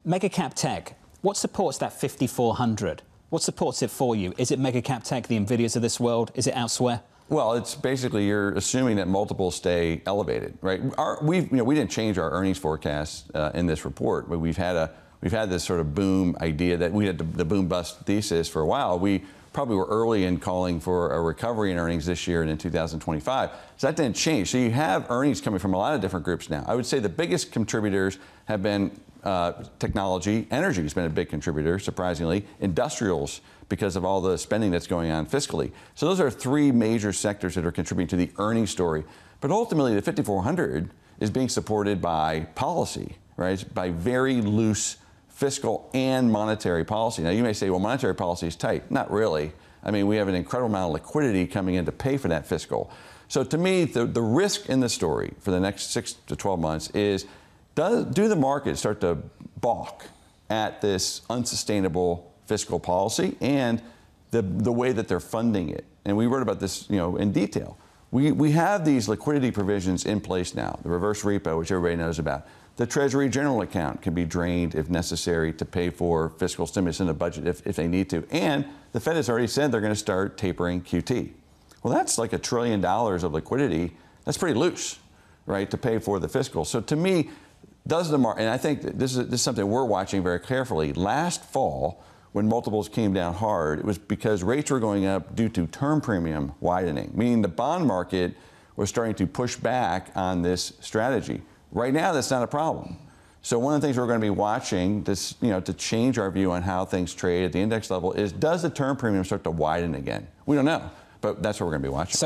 Mega cap tech, what supports that 5,400? What supports it for you? Is it mega cap tech, the Nvidias of this world? Is it elsewhere? Well, it's basically you're assuming that multiples stay elevated, right? We didn't change our earnings forecast in this report, but we've had this sort of boom idea that we had the boom bust thesis for a while. We probably were early in calling for a recovery in earnings this year and in 2025. So that didn't change. So you have earnings coming from a lot of different groups now. I would say the biggest contributors have been technology. Energy has been a big contributor, surprisingly. Industrials, because of all the spending that's going on fiscally. So those are three major sectors that are contributing to the earnings story. But ultimately, the 5,400 is being supported by policy, right? By very loose fiscal and monetary policy. Now, you may say, well, monetary policy is tight. Not really. I mean, we have an incredible amount of liquidity coming in to pay for that fiscal. So to me, the risk in the story for the next 6 to 12 months is, do the markets start to balk at this unsustainable fiscal policy and the way that they're funding it? And we wrote about this, in detail. We have these liquidity provisions in place now. The reverse repo, which everybody knows about. The Treasury General Account can be drained if necessary to pay for fiscal stimulus in the budget if they need to. And the Fed has already said they're going to start tapering QT. Well, that's like $1 trillion of liquidity. That's pretty loose, right, to pay for the fiscal. So to me, and I think this is something we're watching very carefully. Last fall, when multiples came down hard, it was because rates were going up due to term premium widening, meaning the bond market was starting to push back on this strategy. Right now, that's not a problem. So one of the things we're going to be watching this, to change our view on how things trade at the index level is, does the term premium start to widen again? We don't know, but that's what we're going to be watching.